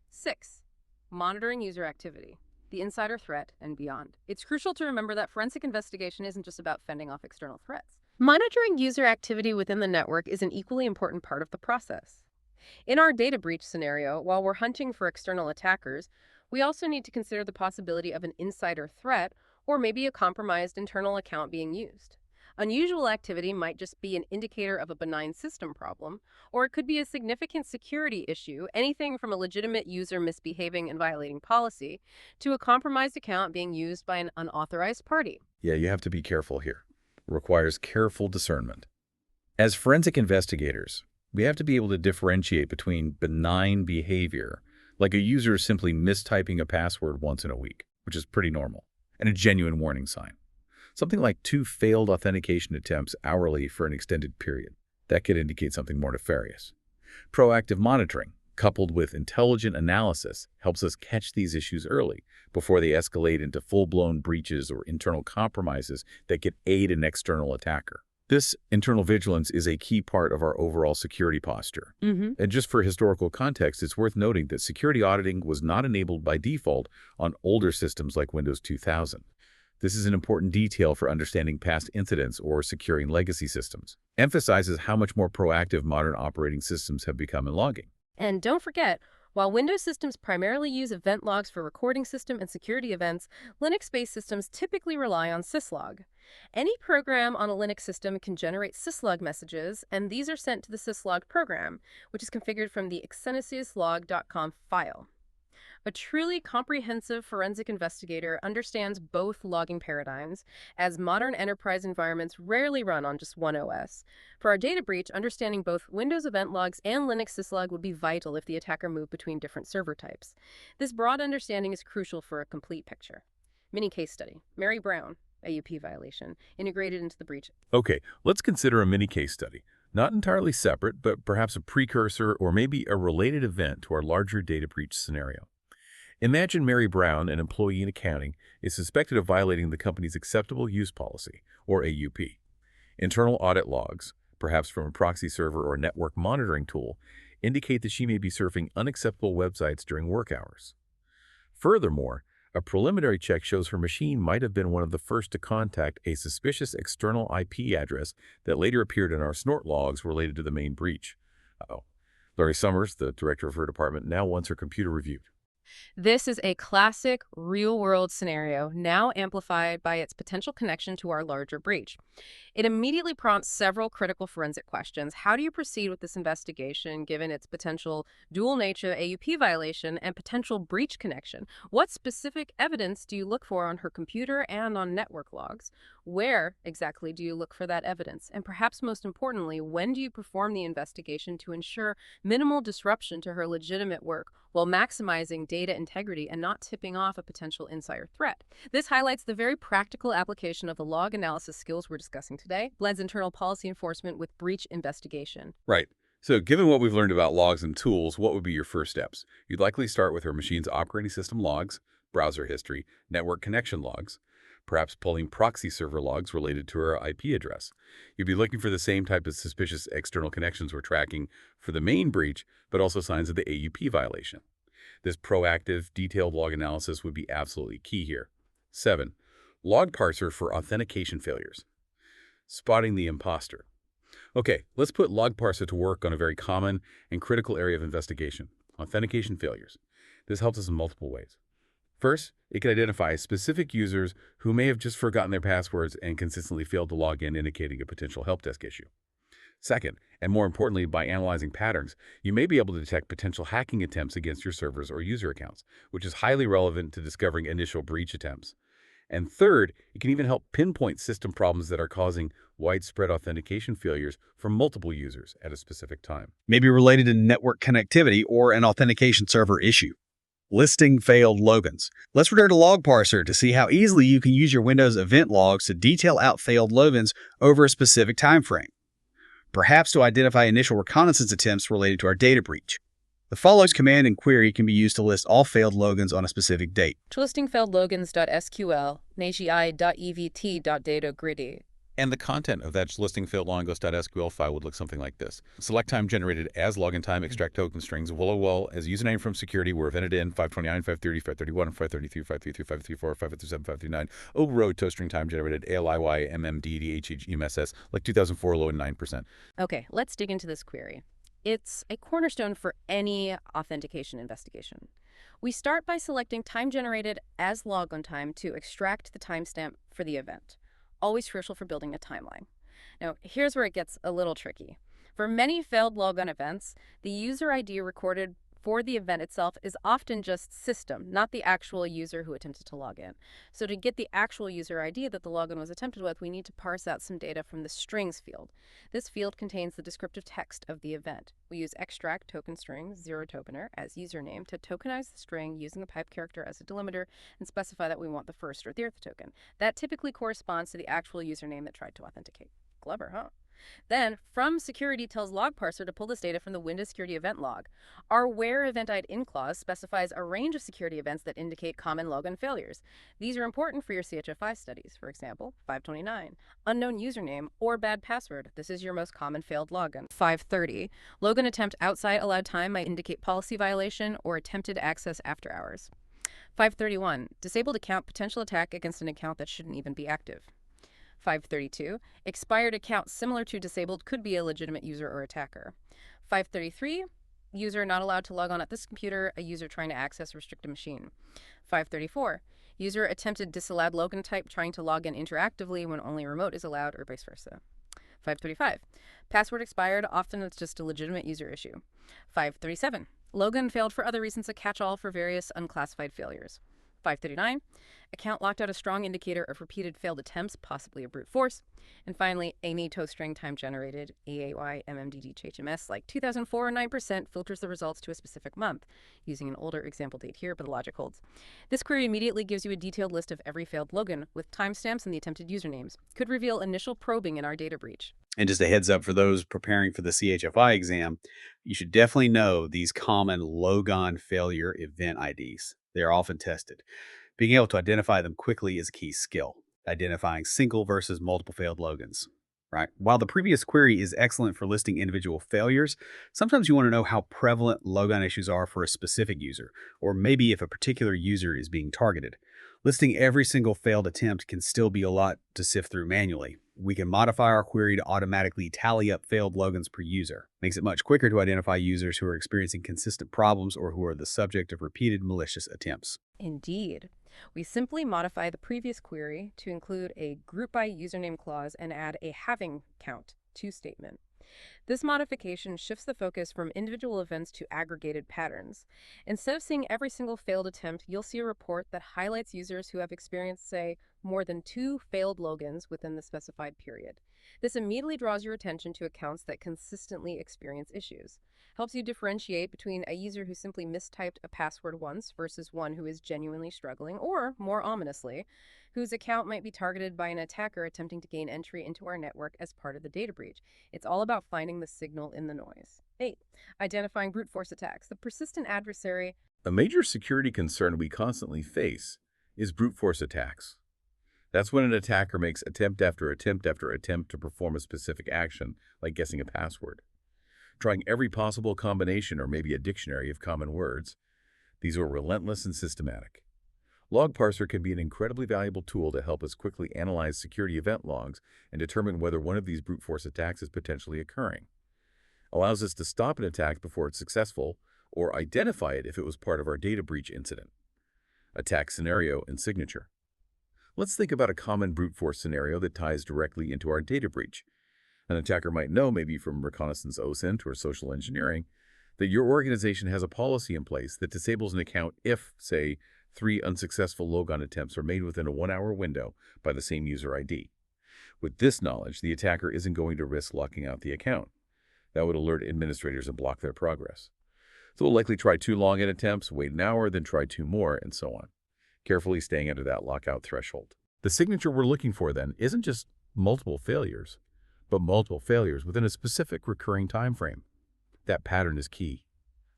6. Monitoring user activity, the insider threat, and beyond. It's crucial to remember that forensic investigation isn't just about fending off external threats. Monitoring user activity within the network is an equally important part of the process. In our data breach scenario, while we're hunting for external attackers, we also need to consider the possibility of an insider threat or maybe a compromised internal account being used. Unusual activity might just be an indicator of a benign system problem, or it could be a significant security issue, anything from a legitimate user misbehaving and violating policy to a compromised account being used by an unauthorized party. Yeah, you have to be careful here. It requires careful discernment. As forensic investigators, we have to be able to differentiate between benign behavior, like a user simply mistyping a password once in a week, which is pretty normal, and a genuine warning sign. Something like 2 failed authentication attempts hourly for an extended period. That could indicate something more nefarious. Proactive monitoring, coupled with intelligent analysis, helps us catch these issues early before they escalate into full-blown breaches or internal compromises that could aid an external attacker. This internal vigilance is a key part of our overall security posture. And just for historical context, it's worth noting that security auditing was not enabled by default on older systems like Windows 2000. This is an important detail for understanding past incidents or securing legacy systems. Emphasizes how much more proactive modern operating systems have become in logging. And don't forget, while Windows systems primarily use event logs for recording system and security events, Linux-based systems typically rely on syslog. Any program on a Linux system can generate syslog messages, and these are sent to the syslog program, which is configured from the exeniciuslog.conf file. A truly comprehensive forensic investigator understands both logging paradigms, as modern enterprise environments rarely run on just one OS. For our data breach, understanding both Windows event logs and Linux syslog would be vital if the attacker moved between different server types. This broad understanding is crucial for a complete picture. Mini case study. Mary Brown, AUP violation, integrated into the breach. Okay, let's consider a mini case study. Not entirely separate, but perhaps a precursor or maybe a related event to our larger data breach scenario. Imagine Mary Brown, an employee in accounting, is suspected of violating the company's acceptable use policy, or AUP. Internal audit logs, perhaps from a proxy server or network monitoring tool, indicate that she may be surfing unacceptable websites during work hours. Furthermore, a preliminary check shows her machine might have been one of the first to contact a suspicious external IP address that later appeared in our Snort logs related to the main breach. Uh-oh. Larry Summers, the director of her department, now wants her computer reviewed. This is a classic real-world scenario, now amplified by its potential connection to our larger breach. It immediately prompts several critical forensic questions. How do you proceed with this investigation, given its potential dual nature AUP violation and potential breach connection? What specific evidence do you look for on her computer and on network logs? Where exactly do you look for that evidence? And perhaps most importantly, when do you perform the investigation to ensure minimal disruption to her legitimate work while maximizing data integrity and not tipping off a potential insider threat? This highlights the very practical application of the log analysis skills we're discussing today, blends internal policy enforcement with breach investigation. Right. So given what we've learned about logs and tools, what would be your first steps? You'd likely start with her machine's operating system logs, browser history, network connection logs, perhaps pulling proxy server logs related to her IP address. You'd be looking for the same type of suspicious external connections we're tracking for the main breach, but also signs of the AUP violation. This proactive, detailed log analysis would be absolutely key here. 7. Log parser for authentication failures. Spotting the imposter. Okay, let's put log parser to work on a very common and critical area of investigation, authentication failures. This helps us in multiple ways. First, it can identify specific users who may have just forgotten their passwords and consistently failed to log in, indicating a potential help desk issue. Second, and more importantly, by analyzing patterns, you may be able to detect potential hacking attempts against your servers or user accounts, which is highly relevant to discovering initial breach attempts. And third, it can even help pinpoint system problems that are causing widespread authentication failures for multiple users at a specific time. Maybe related to network connectivity or an authentication server issue. Listing failed Logons. Let's return to Log Parser to see how easily you can use your Windows event logs to detail out failed Logons over a specific time frame. Perhaps to identify initial reconnaissance attempts related to our data breach. The follows command and query can be used to list all failed Logons on a specific date. Listing failed logons.sql, nagi.evt.data gritty. And the content of that listing failed logos.sql file would look something like this. Select time generated as login time, extract token strings, well as username from security were evented in 529, 530, 531, 533, 533, 534, 557, 559. Row toast string time generated ALIY MMDDHEMSS like 2004 low and 9%. Okay, let's dig into this query. It's a cornerstone for any authentication investigation. We start by selecting time generated as logon time to extract the timestamp for the event. Always crucial for building a timeline. Now, here's where it gets a little tricky. For many failed logon events, the user ID recorded for the event itself is often just system, not the actual user who attempted to log in. So to get the actual user ID that the login was attempted with, we need to parse out some data from the strings field. This field contains the descriptive text of the event. We use extract token string 0 tokener as username to tokenize the string using the pipe character as a delimiter and specify that we want the first or 0th token. That typically corresponds to the actual username that tried to authenticate. Clever, huh? Then, from security tells log parser to pull this data from the Windows security event log. Our where event in clause specifies a range of security events that indicate common logon failures. These are important for your CHFI studies. For example, 529, unknown username or bad password. This is your most common failed login. 530, logon attempt outside allowed time might indicate policy violation or attempted access after hours. 531, disabled account potential attack against an account that shouldn't even be active. 532, expired account similar to disabled could be a legitimate user or attacker. 533, user not allowed to log on at this computer, a user trying to access restricted machine. 534, user attempted disallowed logon type trying to log in interactively when only remote is allowed or vice versa. 535, password expired, often it's just a legitimate user issue. 537, logon failed for other reasons, a catch-all for various unclassified failures. 539, account locked out, a strong indicator of repeated failed attempts, possibly a brute force. And finally, any toast string time generated, AAY MMDDHMS, like 2004 or 9%, filters the results to a specific month, using an older example date here, but the logic holds. This query immediately gives you a detailed list of every failed login with timestamps and the attempted usernames. Could reveal initial probing in our data breach. And just a heads up for those preparing for the CHFI exam, you should definitely know these common Logon failure event IDs. They are often tested. Being able to identify them quickly is a key skill, identifying single versus multiple failed Logons. right? While the previous query is excellent for listing individual failures, sometimes you want to know how prevalent Logon issues are for a specific user, or maybe if a particular user is being targeted. Listing every single failed attempt can still be a lot to sift through manually. We can modify our query to automatically tally up failed Logons per user. Makes it much quicker to identify users who are experiencing consistent problems or who are the subject of repeated malicious attempts. Indeed. We simply modify the previous query to include a group by username clause and add a having count to statement. This modification shifts the focus from individual events to aggregated patterns. Instead of seeing every single failed attempt, you'll see a report that highlights users who have experienced, say, more than 2 failed logins within the specified period. This immediately draws your attention to accounts that consistently experience issues. Helps you differentiate between a user who simply mistyped a password once versus one who is genuinely struggling, or, more ominously, whose account might be targeted by an attacker attempting to gain entry into our network as part of the data breach. It's all about finding the signal in the noise. 8. Identifying brute force attacks. The persistent adversary. A major security concern we constantly face is brute force attacks. That's when an attacker makes attempt after attempt after attempt to perform a specific action, like guessing a password. Trying every possible combination or maybe a dictionary of common words. These are relentless and systematic. Log Parser can be an incredibly valuable tool to help us quickly analyze security event logs and determine whether one of these brute force attacks is potentially occurring. Allows us to stop an attack before it's successful or identify it if it was part of our data breach incident. Attack scenario and signature. Let's think about a common brute force scenario that ties directly into our data breach. An attacker might know, maybe from reconnaissance OSINT or social engineering, that your organization has a policy in place that disables an account if, say, 3 unsuccessful Logon attempts are made within a 1-hour window by the same user ID. With this knowledge, the attacker isn't going to risk locking out the account. That would alert administrators and block their progress. So they'll likely try 2 login attempts, wait an hour, then try 2 more, and so on, carefully staying under that lockout threshold. The signature we're looking for, then, isn't just multiple failures, but multiple failures within a specific recurring time frame. That pattern is key.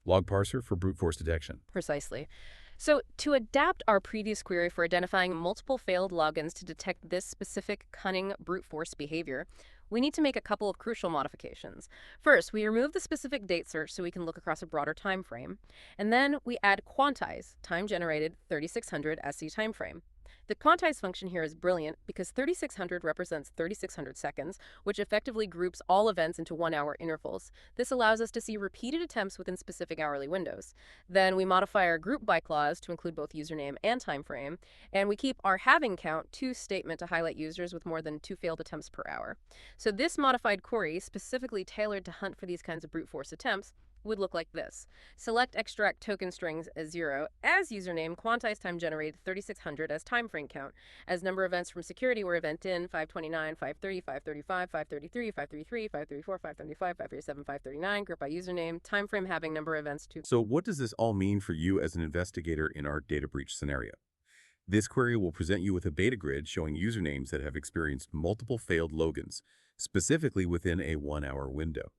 Log parser for brute force detection. Precisely. So to adapt our previous query for identifying multiple failed logins to detect this specific cunning brute force behavior, we need to make a couple of crucial modifications. First, we remove the specific date search so we can look across a broader time frame. And then we add quantize, time-generated 3600 SC time frame. The quantize function here is brilliant because 3600 represents 3600 seconds, which effectively groups all events into 1-hour intervals. This allows us to see repeated attempts within specific hourly windows. Then we modify our group by clause to include both username and time frame, and we keep our having count to statement to highlight users with more than 2 failed attempts per hour. So this modified query, specifically tailored to hunt for these kinds of brute force attempts, would look like this. Select extract token strings as 0 as username, quantize time generated 3600 as time frame count, as number of events from security were event in 529, 530, 535, 533, 533, 534, 575, 537, 539, group by username, time frame having number of events to. So what does this all mean for you as an investigator in our data breach scenario? This query will present you with a beta grid showing usernames that have experienced multiple failed logins, specifically within a 1-hour window.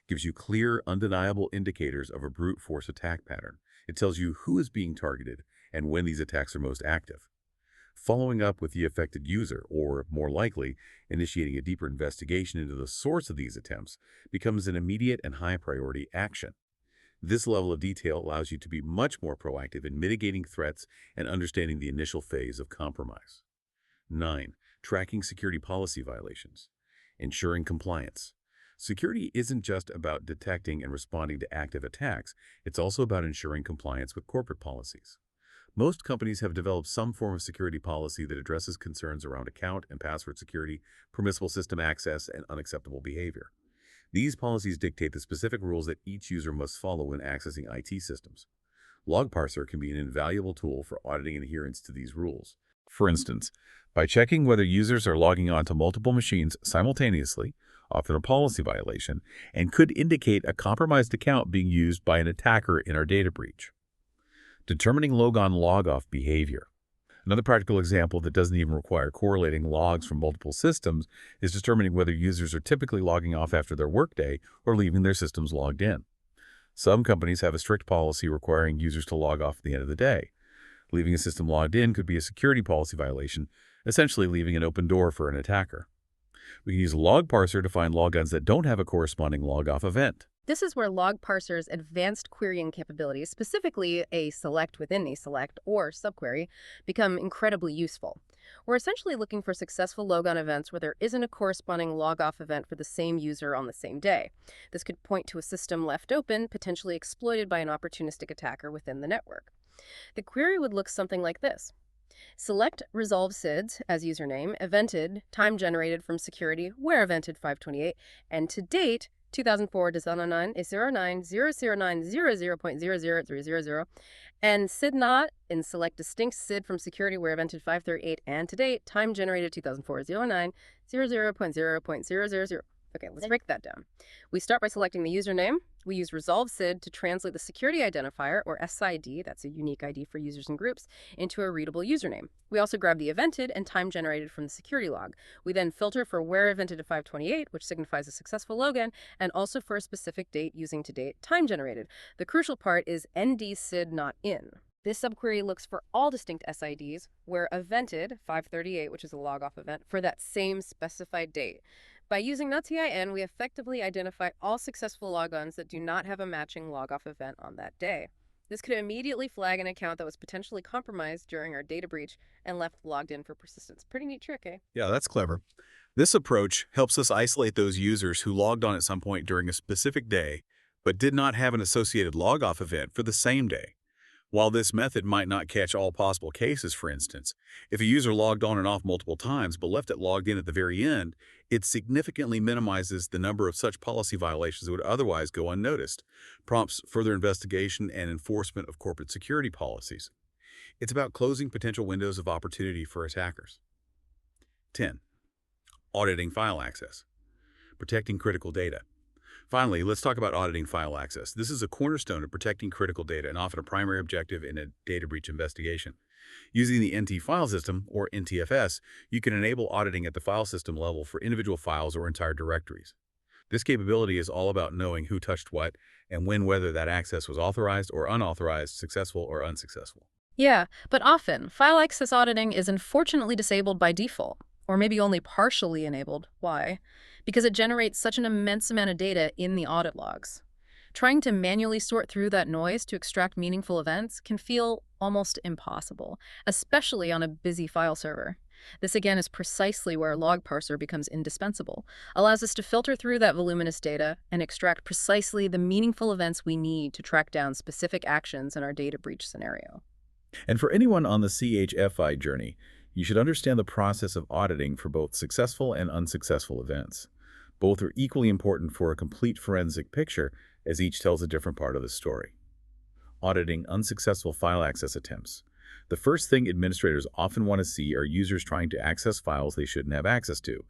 Gives you clear, undeniable indicators of a brute force attack pattern. It tells you who is being targeted and when these attacks are most active. Following up with the affected user, or more likely, initiating a deeper investigation into the source of these attempts, becomes an immediate and high-priority action. This level of detail allows you to be much more proactive in mitigating threats and understanding the initial phase of compromise. 9. Tracking security policy violations. Ensuring compliance. Security isn't just about detecting and responding to active attacks, it's also about ensuring compliance with corporate policies. Most companies have developed some form of security policy that addresses concerns around account and password security, permissible system access, and unacceptable behavior. These policies dictate the specific rules that each user must follow when accessing IT systems. Log Parser can be an invaluable tool for auditing adherence to these rules. For instance, by checking whether users are logging on to multiple machines simultaneously, often a policy violation, and could indicate a compromised account being used by an attacker in our data breach. Determining Logon Logoff behavior. Another practical example that doesn't even require correlating logs from multiple systems is determining whether users are typically logging off after their workday or leaving their systems logged in. Some companies have a strict policy requiring users to log off at the end of the day. Leaving a system logged in could be a security policy violation, essentially leaving an open door for an attacker. We can use a log parser to find logons that don't have a corresponding logoff event. This is where log parser's advanced querying capabilities, specifically a select within a select or subquery, become incredibly useful. We're essentially looking for successful logon events where there isn't a corresponding logoff event for the same user on the same day. This could point to a system left open, potentially exploited by an opportunistic attacker within the network. The query would look something like this. Select resolve SIDS as username, evented, time generated from security, where evented 528, and to date, 2004 to 09 is 09009000.00300, and SID not in select distinct SID from security where evented 538, and to date, time generated 2004 09 00.0.000. Okay, let's break that down. We start by selecting the username. We use resolve SID to translate the security identifier, or SID, that's a unique ID for users and groups, into a readable username. We also grab the evented and time generated from the security log. We then filter for where evented to 528, which signifies a successful Logon, and also for a specific date using to date time generated. The crucial part is ND SID not in. This subquery looks for all distinct SIDs where evented 538, which is a logoff event, for that same specified date. By using NUTIN, we effectively identify all successful logons that do not have a matching logoff event on that day. This could immediately flag an account that was potentially compromised during our data breach and left logged in for persistence. Pretty neat trick, eh? Yeah, that's clever. This approach helps us isolate those users who logged on at some point during a specific day, but did not have an associated logoff event for the same day. While this method might not catch all possible cases, for instance, if a user logged on and off multiple times but left it logged in at the very end, it significantly minimizes the number of such policy violations that would otherwise go unnoticed, prompts further investigation and enforcement of corporate security policies. It's about closing potential windows of opportunity for attackers. 10. Auditing file access. Protecting critical data. Finally, let's talk about auditing file access. This is a cornerstone of protecting critical data and often a primary objective in a data breach investigation. Using the NT file system, or NTFS, you can enable auditing at the file system level for individual files or entire directories. This capability is all about knowing who touched what and when, whether that access was authorized or unauthorized, successful or unsuccessful. Yeah, but often, file access auditing is unfortunately disabled by default, or maybe only partially enabled. Why? Because it generates such an immense amount of data in the audit logs. Trying to manually sort through that noise to extract meaningful events can feel almost impossible, especially on a busy file server. This again is precisely where a log parser becomes indispensable, allows us to filter through that voluminous data and extract precisely the meaningful events we need to track down specific actions in our data breach scenario. And for anyone on the CHFI journey, you should understand the process of auditing for both successful and unsuccessful events. Both are equally important for a complete forensic picture, as each tells a different part of the story. Auditing unsuccessful file access attempts. The first thing administrators often want to see are users trying to access files they shouldn't have access to.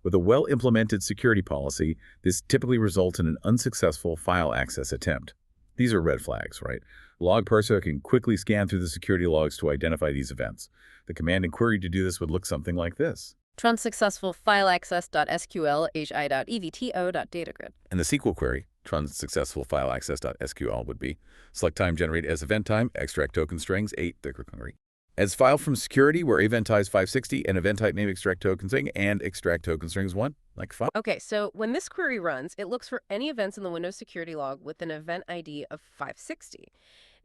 With a well-implemented security policy, this typically results in an unsuccessful file access attempt. These are red flags, right? Log parser can quickly scan through the security logs to identify these events. The command and query to do this would look something like this. Unsuccessful file access.sql hi.evto.datagrid. And the SQL query, unsuccessful file access.sql, would be select time generated as event time, extract token strings 8, the query. As file from security where event type is 560 and event type name extract token string and extract token strings 1, like file. Okay, so when this query runs, it looks for any events in the Windows security log with an event ID of 560.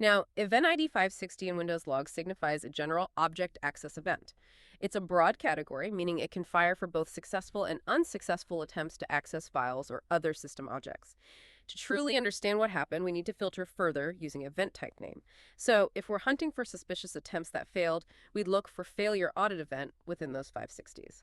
Now, event ID 560 in Windows log signifies a general object access event. It's a broad category, meaning it can fire for both successful and unsuccessful attempts to access files or other system objects. To truly understand what happened, we need to filter further using event type name. So if we're hunting for suspicious attempts that failed, we'd look for failure audit event within those 560s.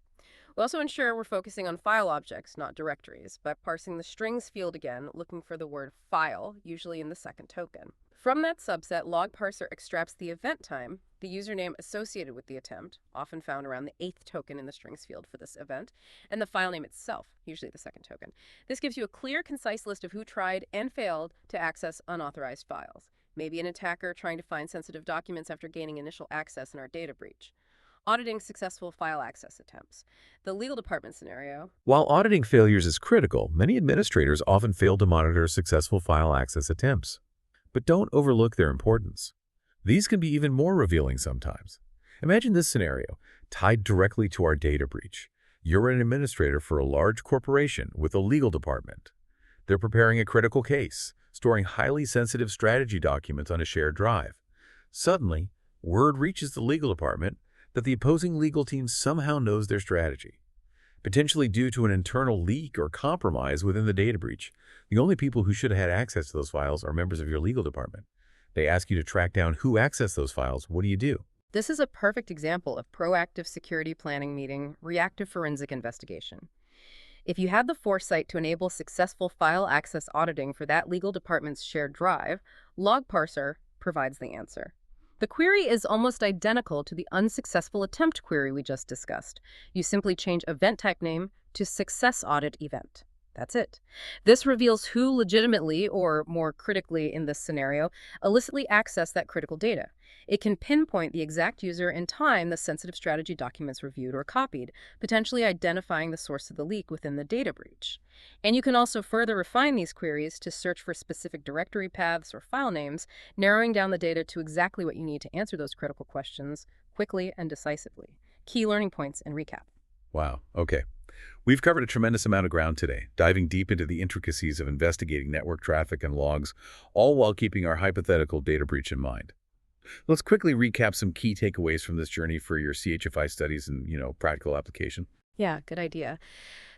We also ensure we're focusing on file objects, not directories, by parsing the strings field again, looking for the word file, usually in the second token. From that subset, log parser extracts the event time, the username associated with the attempt, often found around the 8th token in the strings field for this event, and the file name itself, usually the second token. This gives you a clear, concise list of who tried and failed to access unauthorized files. Maybe an attacker trying to find sensitive documents after gaining initial access in our data breach. Auditing successful file access attempts. The legal department scenario. While auditing failures is critical, many administrators often fail to monitor successful file access attempts. But don't overlook their importance. These can be even more revealing sometimes. Imagine this scenario, tied directly to our data breach. You're an administrator for a large corporation with a legal department. They're preparing a critical case, storing highly sensitive strategy documents on a shared drive. Suddenly, word reaches the legal department that the opposing legal team somehow knows their strategy. Potentially due to an internal leak or compromise within the data breach, the only people who should have had access to those files are members of your legal department. They ask you to track down who accessed those files. What do? This is a perfect example of proactive security planning meeting reactive forensic investigation. If you had the foresight to enable successful file access auditing for that legal department's shared drive, Log Parser provides the answer. The query is almost identical to the unsuccessful attempt query we just discussed. You simply change event type name to success audit event. That's it. This reveals who legitimately, or more critically in this scenario, illicitly accessed that critical data. It can pinpoint the exact user and time the sensitive strategy documents reviewed or copied, potentially identifying the source of the leak within the data breach. And you can also further refine these queries to search for specific directory paths or file names, narrowing down the data to exactly what you need to answer those critical questions quickly and decisively. Key learning points and recap. Wow. Okay. We've covered a tremendous amount of ground today, diving deep into the intricacies of investigating network traffic and logs, all while keeping our hypothetical data breach in mind. Let's quickly recap some key takeaways from this journey for your CHFI studies and, practical application. Yeah, good idea.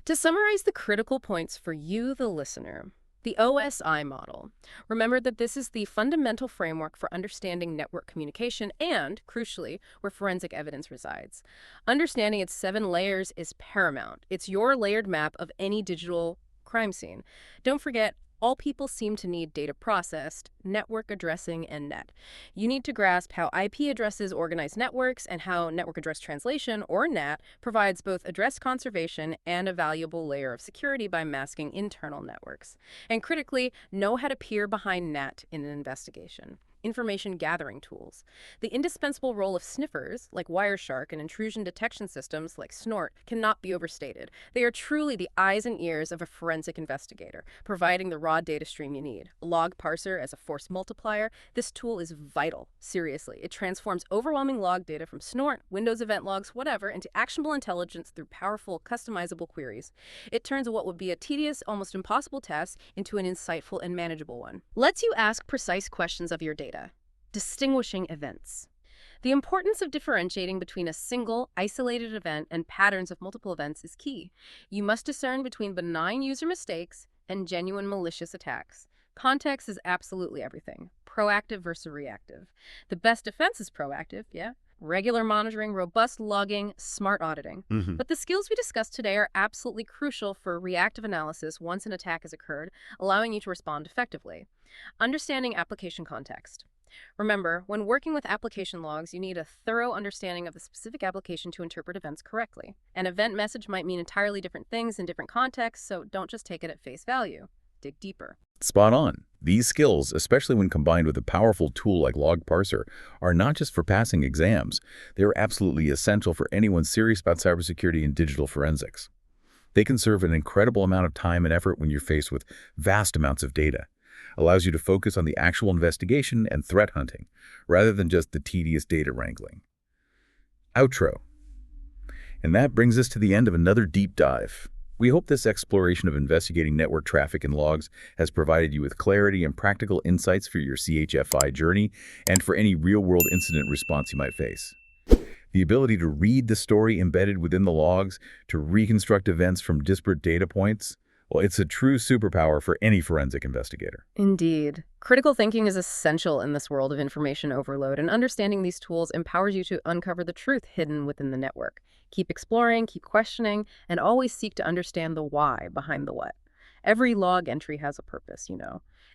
To summarize the critical points for you, the listener, the OSI model. Remember that this is the fundamental framework for understanding network communication and, crucially, where forensic evidence resides. Understanding its 7 layers is paramount. It's your layered map of any digital crime scene. Don't forget, all people seem to need data processed, network addressing, and net. You need to grasp how IP addresses organize networks and how network address translation, or NAT, provides both address conservation and a valuable layer of security by masking internal networks. And critically, know how to peer behind NAT in an investigation. Information gathering tools. The indispensable role of sniffers, like Wireshark, and intrusion detection systems, like Snort, cannot be overstated. They are truly the eyes and ears of a forensic investigator, providing the raw data stream you need. Log Parser as a force multiplier, this tool is vital, seriously. It transforms overwhelming log data from Snort, Windows event logs, whatever, into actionable intelligence through powerful, customizable queries. It turns what would be a tedious, almost impossible task into an insightful and manageable one. Lets you ask precise questions of your data. Distinguishing events. The importance of differentiating between a single, isolated event and patterns of multiple events is key. You must discern between benign user mistakes and genuine malicious attacks. Context is absolutely everything. Proactive versus reactive. The best defense is proactive, yeah? Regular monitoring, robust logging, smart auditing. But the skills we discussed today are absolutely crucial for reactive analysis once an attack has occurred, allowing you to respond effectively. Understanding application context. Remember, when working with application logs, you need a thorough understanding of the specific application to interpret events correctly. An event message might mean entirely different things in different contexts, so don't just take it at face value. Dig deeper. Spot on. These skills, especially when combined with a powerful tool like Log Parser, are not just for passing exams. They're absolutely essential for anyone serious about cybersecurity and digital forensics. They can serve an incredible amount of time and effort when you're faced with vast amounts of data. Allows you to focus on the actual investigation and threat hunting, rather than just the tedious data wrangling. Outro. And that brings us to the end of another deep dive. We hope this exploration of investigating network traffic and logs has provided you with clarity and practical insights for your CHFI journey and for any real-world incident response you might face. The ability to read the story embedded within the logs, to reconstruct events from disparate data points, well, it's a true superpower for any forensic investigator. Indeed. Critical thinking is essential in this world of information overload, and understanding these tools empowers you to uncover the truth hidden within the network. Keep exploring, keep questioning, and always seek to understand the why behind the what. Every log entry has a purpose,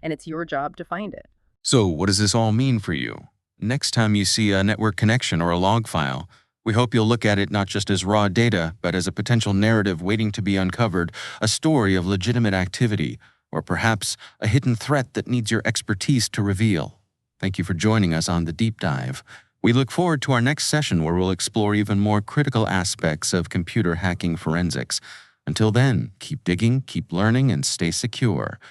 and it's your job to find it. So what does this all mean for you? Next time you see a network connection or a log file, we hope you'll look at it not just as raw data, but as a potential narrative waiting to be uncovered, a story of legitimate activity, or perhaps a hidden threat that needs your expertise to reveal. Thank you for joining us on the Deep Dive. We look forward to our next session where we'll explore even more critical aspects of computer hacking forensics. Until then, keep digging, keep learning, and stay secure.